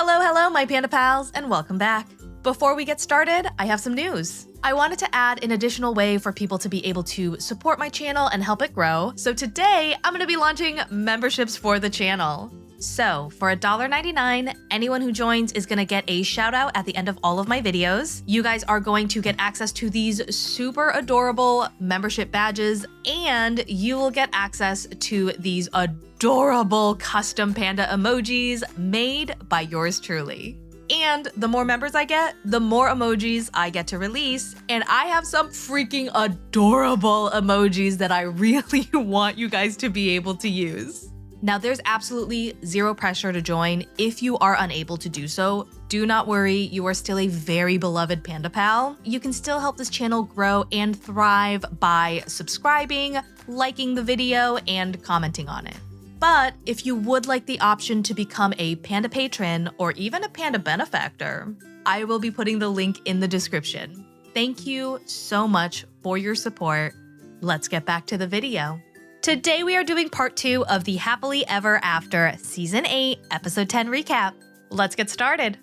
Hello, my Panda Pals, and welcome back. Before we get started, I have some news. I wanted to add an additional way for people to be able to support my channel and help it grow. So today, I'm going to be launching memberships for the channel. So for $1.99, anyone who joins is going to get a shout out at the end of all of my videos. You guys are going to get access to these super adorable membership badges, and you will get access to these adorable custom panda emojis made by yours truly. And the more members I get, the more emojis I get to release. And I have some freaking adorable emojis that I really want you guys to be able to use. Now, there's absolutely zero pressure to join. If you are unable to do so, do not worry, you are still a very beloved Panda Pal. You can still help this channel grow and thrive by subscribing, liking the video, and commenting on it. But if you would like the option to become a Panda Patron or even a Panda Benefactor, I will be putting the link in the description. Thank you so much for your support. Let's get back to the video. Today we are doing part 2 of the Happily Ever After Season 8, Episode 10 recap. Let's get started.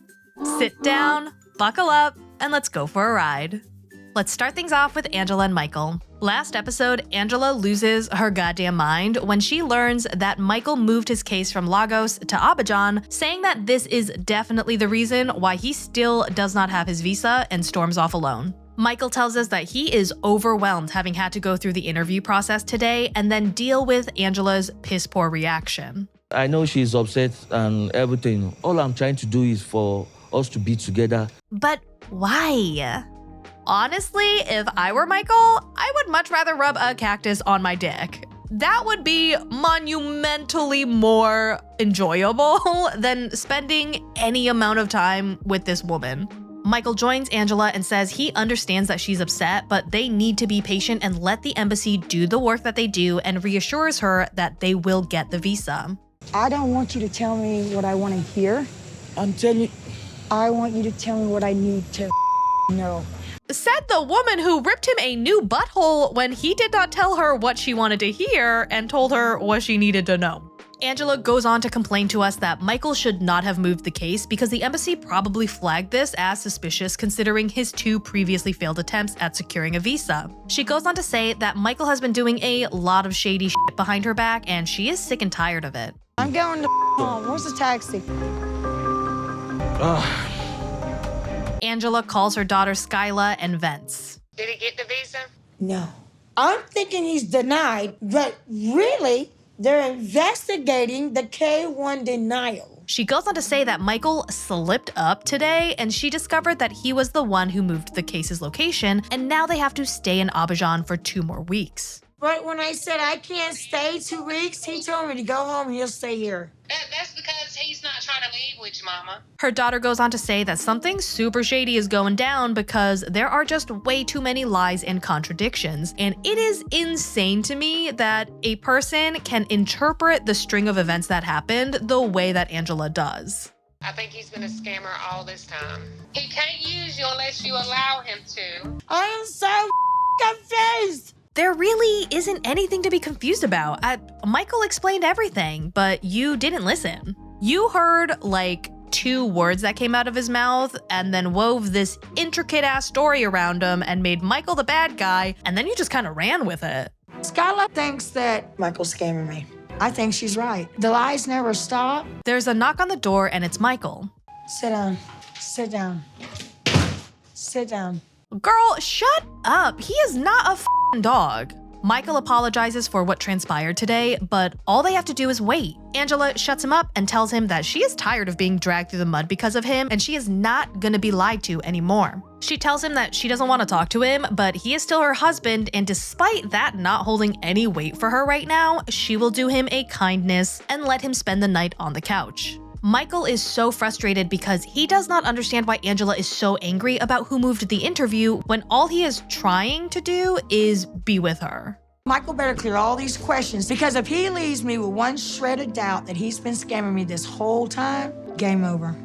Sit down, buckle up, and let's go for a ride. Let's start things off with Angela and Michael. Last episode, Angela loses her goddamn mind when she learns that Michael moved his case from Lagos to Abidjan, saying that this is definitely the reason why he still does not have his visa and storms off alone. Michael tells us that he is overwhelmed having had to go through the interview process today and then deal with Angela's piss-poor reaction. I know she's upset and everything. All I'm trying to do is for us to be together. But why? Honestly, if I were Michael, I would much rather rub a cactus on my dick. That would be monumentally more enjoyable than spending any amount of time with this woman. Michael joins Angela and says he understands that she's upset, but they need to be patient and let the embassy do the work that they do, and reassures her that they will get the visa. I don't want you to tell me what I want to hear. I'm telling you. I want you to tell me what I need to know. Said the woman who ripped him a new butthole when he did not tell her what she wanted to hear and told her what she needed to know. Angela goes on to complain to us that Michael should not have moved the case because the embassy probably flagged this as suspicious considering his 2 previously failed attempts at securing a visa. She goes on to say that Michael has been doing a lot of shady shit behind her back and she is sick and tired of it. I'm going to home. Where's the taxi? Angela calls her daughter Skyla and vents. Did he get the visa? No. I'm thinking he's denied, but really, they're investigating the K-1 denial. She goes on to say that Michael slipped up today and she discovered that he was the one who moved the case's location, and now they have to stay in Abidjan for 2 more weeks. But when I said I can't stay 2 weeks, he told me to go home and he'll stay here. That's because he's not trying to leave with you, Mama. Her daughter goes on to say that something super shady is going down because there are just way too many lies and contradictions, and it is insane to me that a person can interpret the string of events that happened the way that Angela does. I think he's been a scammer all this time. He can't use you unless you allow him to. I am so confused. There really isn't anything to be confused about. Michael explained everything, but you didn't listen. You heard like 2 words that came out of his mouth and then wove this intricate ass story around him and made Michael the bad guy, and then you just kind of ran with it. Skyla thinks that Michael's scamming me. I think she's right. The lies never stop. There's a knock on the door and it's Michael. Sit down. Sit down. Sit down. Girl, shut up. He is not a f***ing dog. Michael apologizes for what transpired today, but all they have to do is wait. Angela shuts him up and tells him that she is tired of being dragged through the mud because of him and she is not gonna be lied to anymore. She tells him that she doesn't want to talk to him, but he is still her husband, and despite that not holding any weight for her right now, she will do him a kindness and let him spend the night on the couch. Michael is so frustrated because he does not understand why Angela is so angry about who moved the interview when all he is trying to do is be with her. Michael better clear all these questions, because if he leaves me with one shred of doubt that he's been scamming me this whole time, game over.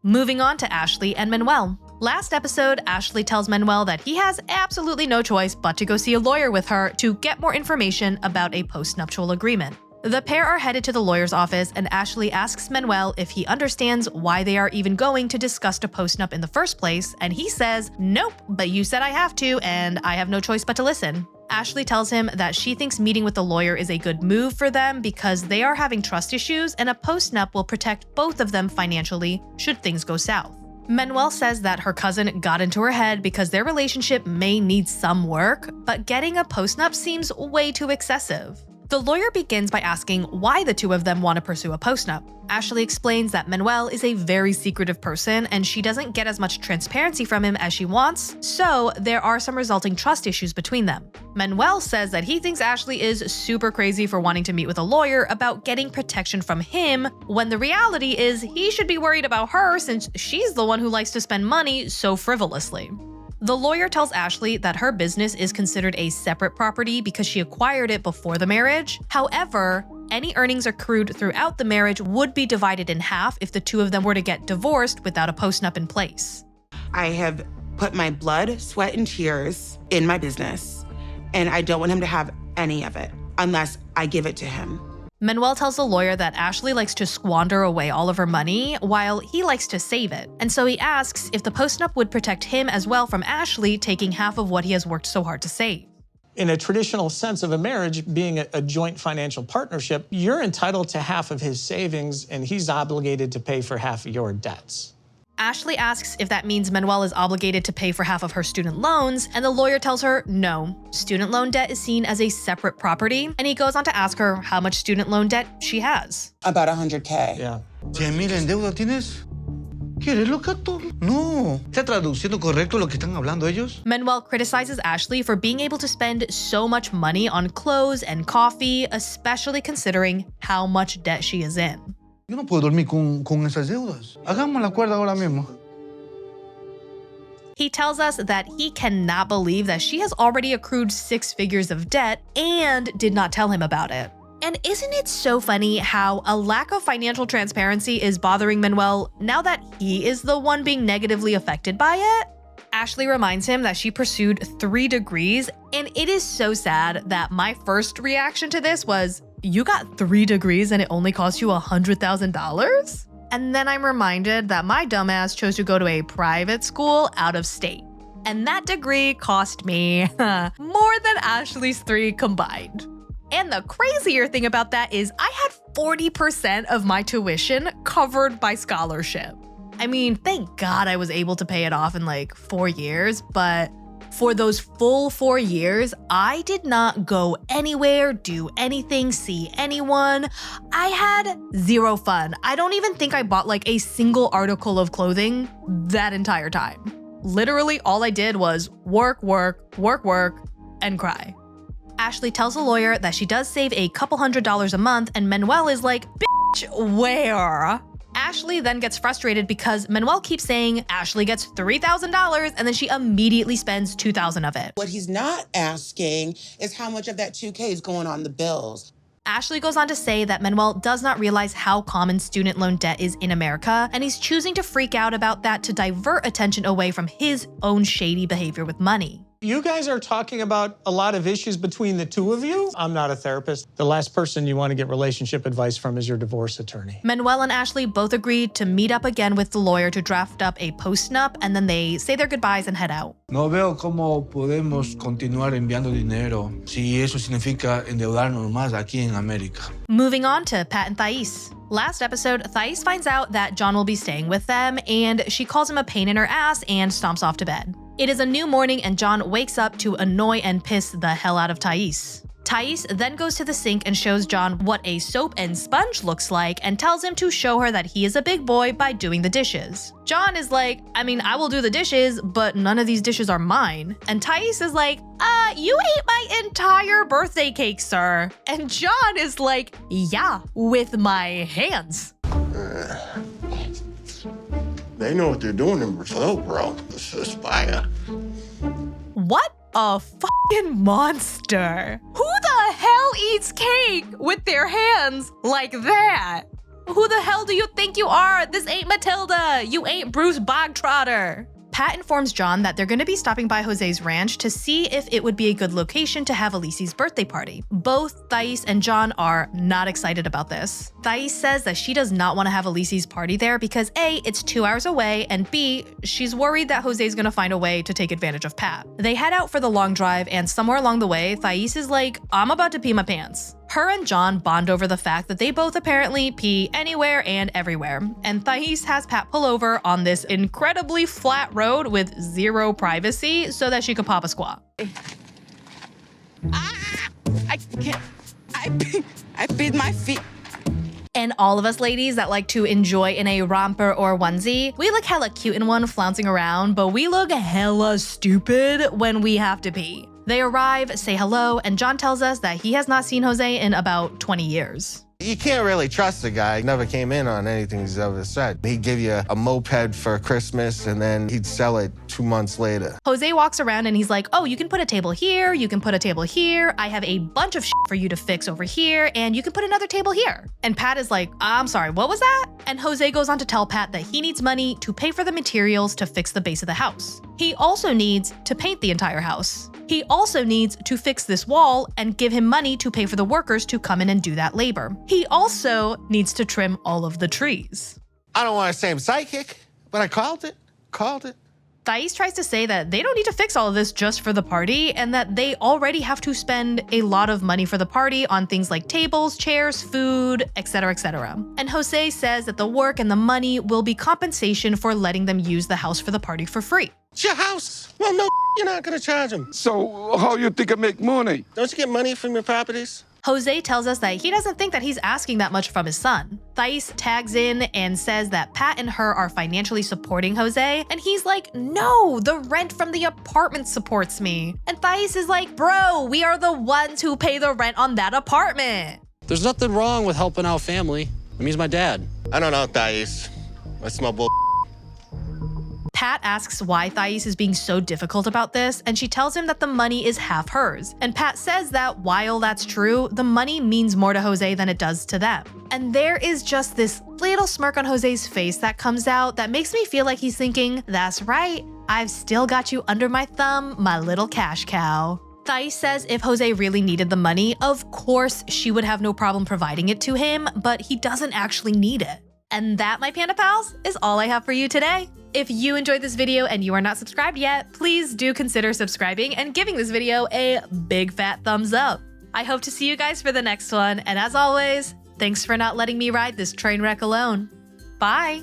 Moving on to Ashley and Manuel. Last episode, Ashley tells Manuel that he has absolutely no choice but to go see a lawyer with her to get more information about a postnuptial agreement. The pair are headed to the lawyer's office, and Ashley asks Manuel if he understands why they are even going to discuss a postnup in the first place, and he says, "Nope, but you said I have to, and I have no choice but to listen." Ashley tells him that she thinks meeting with the lawyer is a good move for them because they are having trust issues, and a postnup will protect both of them financially should things go south. Manuel says that her cousin got into her head because their relationship may need some work, but getting a postnup seems way too excessive. The lawyer begins by asking why the two of them want to pursue a postnup. Ashley explains that Manuel is a very secretive person and she doesn't get as much transparency from him as she wants, so there are some resulting trust issues between them. Manuel says that he thinks Ashley is super crazy for wanting to meet with a lawyer about getting protection from him, when the reality is he should be worried about her since she's the one who likes to spend money so frivolously. The lawyer tells Ashley that her business is considered a separate property because she acquired it before the marriage. However, any earnings accrued throughout the marriage would be divided in half if the two of them were to get divorced without a postnup in place. I have put my blood, sweat, and tears in my business, and I don't want him to have any of it unless I give it to him. Manuel tells the lawyer that Ashley likes to squander away all of her money while he likes to save it, and so he asks if the postnup would protect him as well from Ashley taking half of what he has worked so hard to save. In a traditional sense of a marriage, being a joint financial partnership, you're entitled to half of his savings and he's obligated to pay for half of your debts. Ashley asks if that means Manuel is obligated to pay for half of her student loans, and the lawyer tells her no. Student loan debt is seen as a separate property, and he goes on to ask her how much student loan debt she has. About $100K. Yeah. 100,000 en deuda tienes. ¿Quieres lo gato? No. ¿Está traduciendo correcto lo que están hablando ellos? Manuel criticizes Ashley for being able to spend so much money on clothes and coffee, especially considering how much debt she is in. Yo no puedo dormir con esas deudas. Hagamos la cuerda ahora mismo. He tells us that he cannot believe that she has already accrued 6 figures of debt and did not tell him about it. And isn't it so funny how a lack of financial transparency is bothering Manuel now that he is the one being negatively affected by it? Ashley reminds him that she pursued 3 degrees, and it is so sad that my first reaction to this was, you got 3 degrees and it only cost you $100,000? And then I'm reminded that my dumbass chose to go to a private school out of state. And that degree cost me more than Ashley's 3 combined. And the crazier thing about that is I had 40% of my tuition covered by scholarship. I mean, thank God I was able to pay it off in like 4 years, but for those full 4 years, I did not go anywhere, do anything, see anyone. I had 0 fun. I don't even think I bought like a single article of clothing that entire time. Literally, all I did was work, and cry. Ashley tells the lawyer that she does save a couple $100s a month, and Manuel is like, bitch, where? Ashley then gets frustrated because Manuel keeps saying Ashley gets $3,000 and then she immediately spends $2,000 of it. What he's not asking is how much of that $2K is going on the bills. Ashley goes on to say that Manuel does not realize how common student loan debt is in America, and he's choosing to freak out about that to divert attention away from his own shady behavior with money. You guys are talking about a lot of issues between the two of you. I'm not a therapist. The last person you want to get relationship advice from is your divorce attorney. Manuel and Ashley both agreed to meet up again with the lawyer to draft up a postnup, and then they say their goodbyes and head out. No veo cómo podemos continuar enviando dinero si eso significa endeudarnos más aquí en América. Moving on to Pat and Thais. Last episode, Thais finds out that John will be staying with them, and she calls him a pain in her ass and stomps off to bed. It is a new morning and John wakes up to annoy and piss the hell out of Thais. Thais then goes to the sink and shows John what a soap and sponge looks like and tells him to show her that he is a big boy by doing the dishes. John is like, I mean, I will do the dishes, but none of these dishes are mine. And Thais is like, you ate my entire birthday cake, sir. And John is like, yeah, with my hands. They know what they're doing in Brazil, bro. This is fire. What a fucking monster. Who the hell eats cake with their hands like that? Who the hell do you think you are? This ain't Matilda. You ain't Bruce Bogtrotter. Pat informs John that they're going to be stopping by Jose's ranch to see if it would be a good location to have Alici's birthday party. Both Thais and John are not excited about this. Thais says that she does not want to have Alici's party there because A, it's 2 hours away, and B, she's worried that Jose's going to find a way to take advantage of Pat. They head out for the long drive, and somewhere along the way, Thais is like, I'm about to pee my pants. Her and John bond over the fact that they both apparently pee anywhere and everywhere, and Thais has Pat pull over on this incredibly flat road with zero privacy so that she could pop a squat. I can't. I peed my feet. And all of us ladies that like to enjoy in a romper or onesie, we look hella cute in one flouncing around, but we look hella stupid when we have to pee. They arrive, say hello, and John tells us that he has not seen Jose in about 20 years. You can't really trust the guy. He never came in on anything he's ever said. He'd give you a moped for Christmas, and then he'd sell it 2 months later. Jose walks around and he's like, oh, you can put a table here, you can put a table here, I have a bunch of shit for you to fix over here, and you can put another table here. And Pat is like, I'm sorry, what was that? And Jose goes on to tell Pat that he needs money to pay for the materials to fix the base of the house. He also needs to paint the entire house. He also needs to fix this wall and give him money to pay for the workers to come in and do that labor. He also needs to trim all of the trees. I don't want to say I'm psychic, but I called it. Thais tries to say that they don't need to fix all of this just for the party and that they already have to spend a lot of money for the party on things like tables, chairs, food, etc., etc. And Jose says that the work and the money will be compensation for letting them use the house for the party for free. It's your house. Well, no, you're not going to charge him. So how you think I make money? Don't you get money from your properties? Jose tells us that he doesn't think that he's asking that much from his son. Thais tags in and says that Pat and her are financially supporting Jose, and he's like, no, the rent from the apartment supports me. And Thais is like, bro, we are the ones who pay the rent on that apartment. There's nothing wrong with helping out family. I mean, he's my dad. I don't know, Thais. I smell bull. Pat asks why Thais is being so difficult about this, and she tells him that the money is half hers. And Pat says that while that's true, the money means more to Jose than it does to them. And there is just this little smirk on Jose's face that comes out that makes me feel like he's thinking, that's right, I've still got you under my thumb, my little cash cow. Thais says if Jose really needed the money, of course she would have no problem providing it to him, but he doesn't actually need it. And that, my Panda Pals, is all I have for you today. If you enjoyed this video and you are not subscribed yet, please do consider subscribing and giving this video a big fat thumbs up. I hope to see you guys for the next one, and as always, thanks for not letting me ride this train wreck alone. Bye!